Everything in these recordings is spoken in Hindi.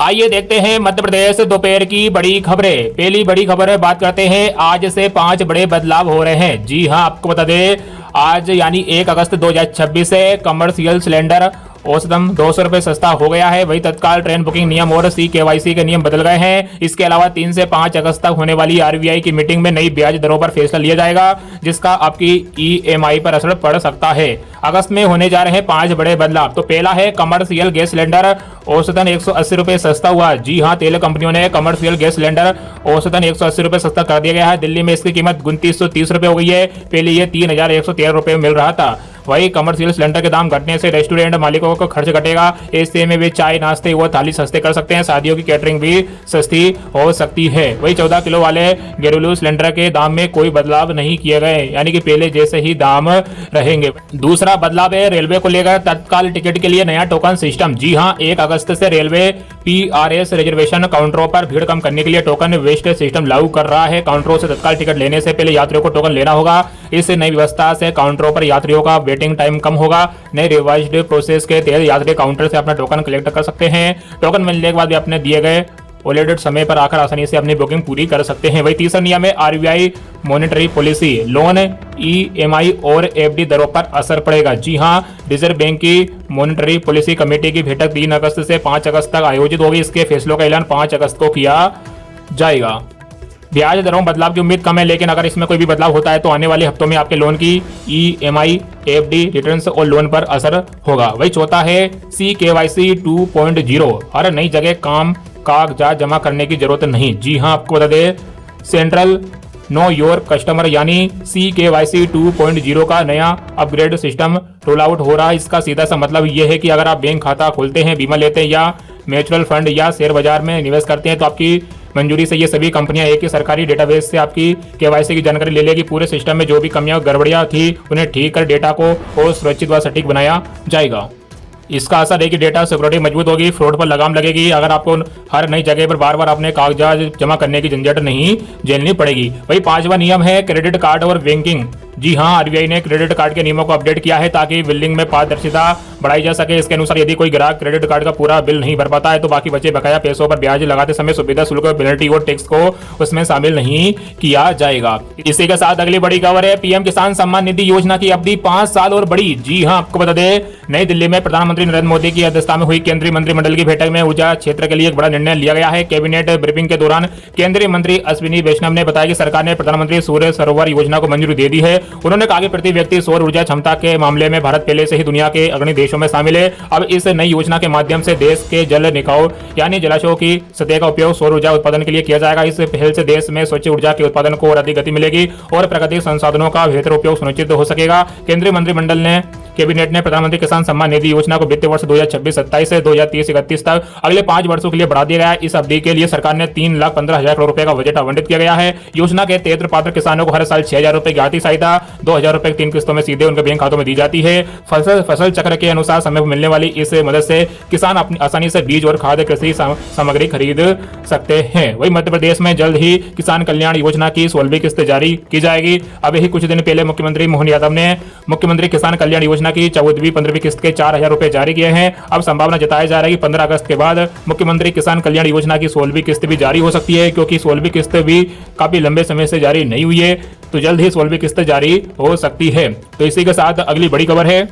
आइए देखते हैं मध्य प्रदेश दोपहर की बड़ी खबरें। पहली बड़ी खबर बात करते हैं, आज से 5 बड़े बदलाव हो रहे हैं। जी हां, आपको बता दें आज यानी 1 अगस्त 2026 से कमर्शियल सिलेंडर औसतन 200 रुपए सस्ता हो गया है। वही तत्काल ट्रेन बुकिंग नियम और CKYC के नियम बदल गए हैं। इसके अलावा 3 से 5 अगस्त तक होने वाली RBI की मीटिंग में नई ब्याज दरों पर फैसला लिया जाएगा, जिसका आपकी EMI पर असर पड़ सकता है। अगस्त में होने जा रहे हैं 5 बड़े बदलाव। तो पहला है कमर्शियल गैस सिलेंडर औसतन 180 रुपए सस्ता हुआ। जी हाँ, तेल कंपनियों ने कमर्शियल गैस सिलेंडर औसतन 180 रुपए सस्ता कर दिया गया है। दिल्ली में इसकी कीमत 2930 रुपए हो गई है। पहले ये 3113 रुपए में मिल रहा था। वही कमर्शियल सिलेंडर के दाम घटने से रेस्टोरेंट मालिकों को खर्च घटेगा। ऐसे में वे चाय नाश्ते व थाली सस्ते कर सकते हैं। शादियों की कैटरिंग भी सस्ती हो सकती है। वही 14 किलो वाले घरेलू सिलेंडर के दाम में कोई बदलाव नहीं किए गए, यानी कि पहले जैसे ही दाम रहेंगे। दूसरा बदलाव है रेलवे को लेकर तत्काल टिकट के लिए नया टोकन सिस्टम। जी हाँ, 1 अगस्त से रेलवे PRS रिजर्वेशन काउंटरों पर भीड़ कम करने के लिए टोकन वेस्ट सिस्टम लागू कर रहा है। काउंटरों से तत्काल टिकट लेने से पहले यात्रियों को टोकन लेना होगा। इस नई व्यवस्था से काउंटरों पर यात्रियों का वेटिंग टाइम कम होगा। नए रिवाइज्ड प्रोसेस के तहत यात्री काउंटर से अपना टोकन कलेक्ट कर सकते हैं। टोकन मिलने के बाद भी अपने दिए गए ओलेडेड समय पर आकर आसानी से अपनी बुकिंग पूरी कर सकते हैं। वही तीसरा नियम है RBI monetary policy. Loan, EMI और FD दरों पर असर पड़ेगा। जी हां, रिजर्व बैंक की मॉनेटरी पॉलिसी कमेटी की बैठक 3 अगस्त से 5 अगस्त तक आयोजित होगी। इसके फैसलों का ऐलान 5 अगस्त को किया जाएगा। ब्याज दरों बदलाव की उम्मीद कम है, लेकिन अगर इसमें कोई भी बदलाव होता है तो आने वाले हफ्तों में आपके लोन की EMI, FD रिटर्न्स और लोन पर असर होगा। वही चौथा है CKYC 2.0। हर नई जगह कागजात जमा करने की जरूरत नहीं। जी हां, आपको बता दें सेंट्रल नो योर कस्टमर यानी CKYC 2.0 का नया अपग्रेड सिस्टम रोल आउट हो रहा है। इसका सीधा सा मतलब यह है कि अगर आप बैंक खाता खोलते हैं, बीमा लेते हैं या म्यूचुअल फंड या शेयर बाजार में निवेश करते हैं तो आपकी मंजूरी से ये सभी कंपनियां एक ही सरकारी डेटाबेस से आपकी KYC की जानकारी ले लेगी। पूरे सिस्टम में जो भी कमियां गड़बड़ियां थी उन्हें ठीक कर डेटा को और सुरक्षित व सटीक बनाया जाएगा। इसका असर है कि डेटा सिक्योरिटी मजबूत होगी, फ्रॉड पर लगाम लगेगी। अगर आपको हर नई जगह पर बार बार अपने कागजात जमा करने की झंझट नहीं झेलनी पड़ेगी। वही 5वां नियम है क्रेडिट कार्ड और बैंकिंग। जी हाँ, RBI ने क्रेडिट कार्ड के नियमों को अपडेट किया है ताकि बिलिंग में पारदर्शिता बढ़ाई जा सके। इसके अनुसार यदि कोई ग्राहक क्रेडिट कार्ड का पूरा बिल नहीं भर पाता है तो बाकी बचे बकाया पैसों पर ब्याज लगाते समय सुविधा शुल्क, पेनल्टी और टैक्स को उसमें शामिल नहीं किया जाएगा। इसी के साथ अगली बड़ी खबर है PM किसान सम्मान निधि योजना की अवधि 5 साल और बढ़ी। जी हाँ, आपको बता दें नई दिल्ली में प्रधानमंत्री नरेंद्र मोदी की अध्यक्षता में हुई केंद्रीय मंत्रिमंडल की बैठक में ऊर्जा क्षेत्र के लिए एक बड़ा निर्णय लिया गया है। कैबिनेट ब्रीफिंग के दौरान केंद्रीय मंत्री अश्विनी वैष्णव ने बताया कि सरकार ने प्रधानमंत्री सूर्य सरोवर योजना को मंजूरी दे दी है। उन्होंने कहा कि प्रति व्यक्ति सौर ऊर्जा क्षमता के मामले में भारत पहले से ही दुनिया के अग्रणी देशों में शामिल है। अब इस नई योजना के माध्यम से देश के जल निकाय यानी जलाशयों की सतह का उपयोग सौर ऊर्जा उत्पादन के लिए किया जाएगा। इस पहल से देश में स्वच्छ ऊर्जा के उत्पादन को और अधिक गति मिलेगी और प्राकृतिक संसाधनों का बेहतर उपयोग सुनिश्चित हो सकेगा। केंद्रीय मंत्रिमंडल ने कैबिनेट ने प्रधानमंत्री किसान सम्मान निधि योजना को वित्तीय वर्ष 2026-27 से 2030-31 तक अगले 5 वर्षों के लिए बढ़ा दिया गया है। इस अवधि के लिए सरकार ने 3,15,000 करोड़ रुपए का बजट आवंटित किया गया है। योजना के तहत पात्र किसानों को हर साल 6,000 रुपए की आर्थिक सहायता 2,000 रुपए की 3 किस्तों में सीधे उनके बैंक खातों में दी जाती है। फसल चक्र के अनुसार समय पर मिलने वाली इस मदद से किसान अपनी आसानी से बीज और खाद कृषि सामग्री खरीद सकते हैं। वही मध्य प्रदेश में जल्द ही किसान कल्याण योजना की 16वीं किस्त जारी की जाएगी। अभी ही कुछ दिन पहले मुख्यमंत्री मोहन यादव ने मुख्यमंत्री किसान कल्याण योजना की 14वीं 15वीं किस्त के 4,000 रुपए जारी किए हैं। अब संभावना जताई जा रही है कि 15 अगस्त के बाद मुख्यमंत्री किसान कल्याण योजना की 16वीं किस्त भी जारी हो सकती है, क्योंकि 16वीं किस्त भी काफी लंबे समय से जारी नहीं हुई है, तो जल्द ही 16वीं किस्त जारी हो सकती है। तो इसी के साथ अगली बड़ी खबर है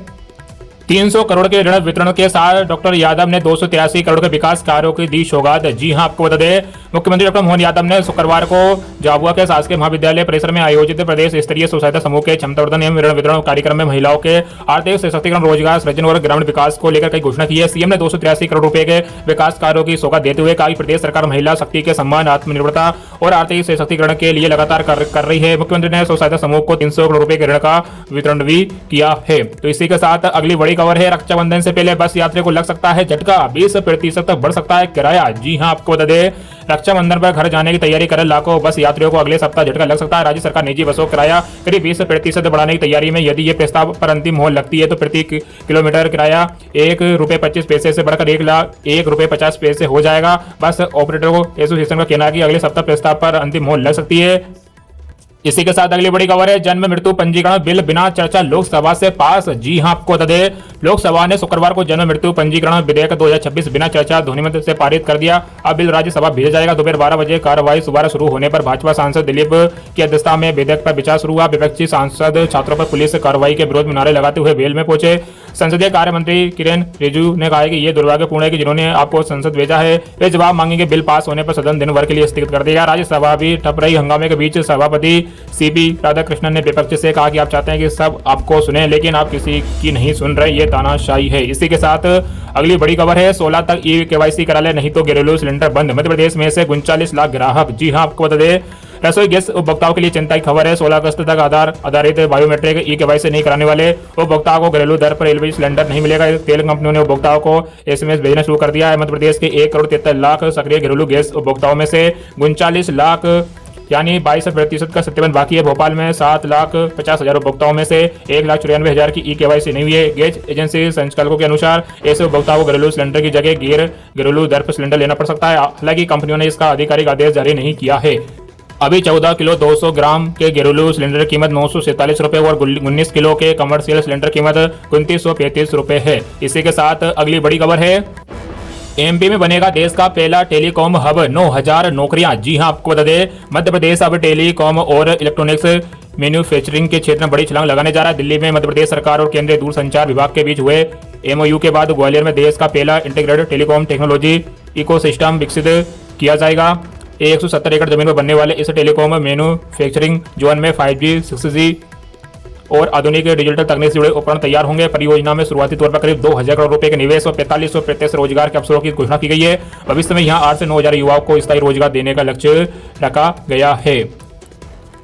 300 करोड़ के ऋण वितरण के साथ डॉक्टर यादव ने 283 करोड़ के विकास कार्यों की दी सौगात। जी हां, आपको बता दें मुख्यमंत्री डॉक्टर मोहन यादव ने शुक्रवार को झाबुआ के शासकीय महाविद्यालय परिसर में आयोजित प्रदेश स्तरीय स्व सहायता समूह के क्षमतावर्धन एवं ऋण वितरण कार्यक्रम में महिलाओं के आर्थिक सशक्तिकरण, रोजगार सृजन और ग्रामीण विकास को लेकर कई घोषणा की है। सीएम ने 283 करोड़ रुपए के विकास कार्यों की सौगात देते हुए कहा कि प्रदेश सरकार महिला शक्ति के सम्मान, आत्मनिर्भरता और आर्थिक सशक्तिकरण के लिए लगातार कर रही है। मुख्यमंत्री ने स्व सहायता समूह को 300 करोड़ रुपए के ऋण का वितरण भी किया है। तो इसी के साथ अगली बड़ी खबर है रक्षाबंधन से पहले बस यात्री को लग सकता है झटका, 20% तक बढ़ सकता है किराया। जी हां, आपको बता दें रक्षाबंधन पर घर जाने की तैयारी कर लाखों बस यात्रियों को अगले सप्ताह झटका लग सकता है। राज्य सरकार निजी बसों किराया करीब 20% बढ़ाने की तैयारी में। यदि ये प्रस्ताव पर अंतिम मोहर लगती है तो प्रति किलोमीटर किराया ₹1.25 से बढ़कर ₹1.50 हो जाएगा। बस ऑपरेटर को एसोसिएशन का कहना है कि अगले सप्ताह प्रस्ताव पर अंतिम मोहर लग सकती है। इसी के साथ अगली बड़ी खबर है, जन्म मृत्यु पंजीकरण बिल बिना चर्चा लोकसभा से पास। जी हां, आपको बता दें लोकसभा ने शुक्रवार को जन्म मृत्यु पंजीकरण विधेयक 2026 बिना चर्चा ध्वनिमत से पारित कर दिया। अब बिल राज्यसभा भेजा जाएगा। दोपहर 12 बजे कार्यवाही सुबह शुरू होने पर भाजपा सांसद दिलीप की अध्यक्षता में विधेयक पर विचार शुरू हुआ। विपक्षी सांसद छात्रों पर पुलिस कार्रवाई के विरोध में नारे लगाते हुए वेल में पहुंचे। संसदीय कार्य मंत्री किरेन रिजिजू ने कहा कि यह दुर्भाग्यपूर्ण है कि जिन्होंने आपको संसद भेजा है वे जवाब मांगेंगे। बिल पास होने पर सदन दिन भर के लिए स्थगित कर दिया। राज्यसभा भी ठप रही। हंगामे के बीच सभापति सीपी राधाकृष्णन ने विपक्ष से कहा कि आप चाहते हैं कि सब आपको सुने, लेकिन आप किसी की नहीं सुन रहे, ये तानाशाही है। इसी के साथ अगली बड़ी खबर है, 16 तक ई-केवाईसी करा ले, नहीं तो घरेलू सिलेंडर बंद। मध्य प्रदेश में से 39 लाख ग्राहक। जी हां, आपको बता दें रसोई गैस उपभोक्ताओं के लिए चिंता की खबर है। 16 अगस्त तक आधार आधारित बायोमेट्रिक ई-केवाईसी नहीं कराने वाले उपभोक्ताओं को घरेलू दर पर एलपीजी सिलेंडर नहीं मिलेगा। तेल कंपनियों ने उपभोक्ताओं को एसएमएस भेजना शुरू कर दिया है। मध्य प्रदेश के 1 करोड़ 73 लाख सक्रिय घरेलू गैस उपभोक्ताओं में से 39 लाख यानी 22% का सत्यापन बाकी है। भोपाल में 7,50,000 उपभोक्ताओं में से 1,94,000 की ई-केवाईसी नहीं हुई है। गैस एजेंसी संचालकों के अनुसार ऐसे उपभोक्ताओं को घरेलू सिलेंडर की जगह गैर घरेलू दर पर सिलेंडर लेना पड़ सकता है। हालांकि कंपनियों ने इसका आधिकारिक आदेश जारी नहीं किया है। अभी 14 किलो 200 ग्राम के घरेलू सिलेंडर की कीमत 947 रुपए और 19 किलो के कमर्शियल सिलेंडर की कीमत 2935 रुपए है। इसी के साथ अगली बड़ी खबर है, एमपी में बनेगा देश का पहला टेलीकॉम हब, 9,000 नौकरियां। जी हां, आपको बता दें मध्य प्रदेश अब टेलीकॉम और इलेक्ट्रॉनिक्स मैन्युफैक्चरिंग के क्षेत्र में बड़ी छलांग लगाने जा रहा है। दिल्ली में मध्य प्रदेश सरकार और केंद्रीय दूरसंचार विभाग के बीच हुए एमओयू के बाद ग्वालियर में देश का पहला इंटीग्रेटेड टेलीकॉम टेक्नोलॉजी इकोसिस्टम विकसित किया जाएगा। 170 एकड़ जमीन पर बनने वाले इस टेलीकॉम मैन्युफैक्चरिंग जोन में 5G, 6G और आधुनिक डिजिटल तकनीक से जुड़े उपकरण तैयार होंगे। परियोजना में शुरुआती तौर पर करीब 2,000 करोड़ रुपए के निवेश और 4500 प्रत्यक्ष रोजगार के अवसरों की घोषणा की गई है। भविष्य में यहां 8 से 9,000 युवाओं को स्थायी रोजगार देने का लक्ष्य रखा गया है।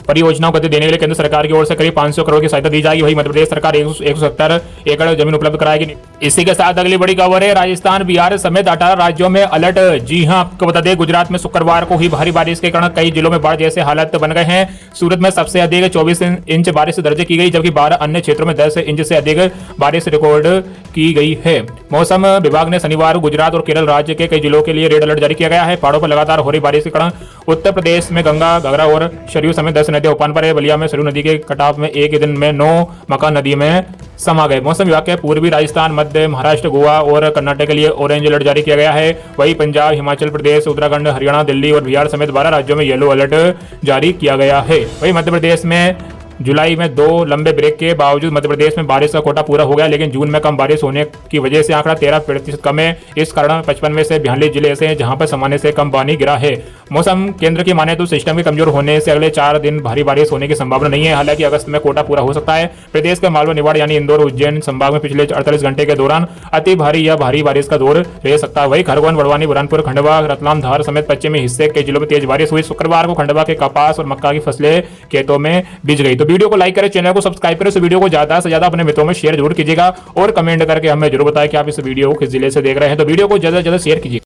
परियोजनाओं को गति देने के लिए केंद्र सरकार की ओर से करीब 500 करोड़ की सहायता दी जाएगी। वहीं मध्य प्रदेश सरकार 170 एकड़ जमीन उपलब्ध कराएगी। इसी के साथ अगली बड़ी खबर है, राजस्थान, बिहार समेत 18 राज्यों में अलर्ट। जी हां, आपको बता दें गुजरात में शुक्रवार को हुई भारी बारिश के कारण कई जिलों में बाढ़ जैसे हालात बन गए हैं। सूरत में सबसे अधिक 24 इंच बारिश दर्ज की गई, जबकि 12 अन्य क्षेत्रों में 10 इंच से अधिक बारिश रिकॉर्ड की गई है। मौसम विभाग ने शनिवार को गुजरात और केरल राज्य के कई जिलों के लिए रेड अलर्ट जारी किया गया है। पहाड़ों पर लगातार हो रही बारिश के कारण उत्तर प्रदेश में गंगा, घाघरा और सरयू समेत 10 नदियां उफान पर है। बलिया में सरयू नदी के कटाव में एक ही दिन में 9 मकान नदी में समा गए। मौसम विभाग के पूर्वी राजस्थान, मध्य महाराष्ट्र, गोवा और कर्नाटक के लिए ऑरेंज अलर्ट जारी किया गया है। वहीं पंजाब, हिमाचल प्रदेश, उत्तराखंड, हरियाणा, दिल्ली और बिहार समेत 12 राज्यों में येलो अलर्ट जारी किया गया है। वहीं मध्य प्रदेश में जुलाई में 2 लंबे ब्रेक के बावजूद मध्य प्रदेश में बारिश का कोटा पूरा हो गया, लेकिन जून में कम बारिश होने की वजह से आंकड़ा 13% कम है। इस कारण 55 में से 42 जिले ऐसे हैं जहां पर सामान्य से कम पानी गिरा है। मौसम केंद्र की माने तो सिस्टम के कमजोर होने से अगले 4 दिन भारी बारिश होने की संभावना नहीं है। हालांकि अगस्त में कोटा पूरा हो सकता है। प्रदेश के मालवा, निवाड़ यानी इंदौर, उज्जैन संभाग में पिछले 48 घंटे के दौरान अति भारी या भारी बारिश का दौर रह सकता है। वही खरगोन, बड़वानी, बुरहानपुर, खंडवा, रतलाम, धार समेत पश्चिमी हिस्से के जिलों में तेज बारिश हुई। शुक्रवार को खंडवा के कपास और मक्का की फसलें खेतों में बिछ गई। तो वीडियो को लाइक करें, चैनल को सब्सक्राइब करें। इस वीडियो को ज्यादा से ज्यादा अपने मित्रों में शेयर जरूर कीजिएगा और कमेंट करके हमें जरूर बताएं कि आप इस वीडियो को किस जिले से देख रहे हैं। तो वीडियो को ज्यादा से ज्यादा शेयर कीजिए।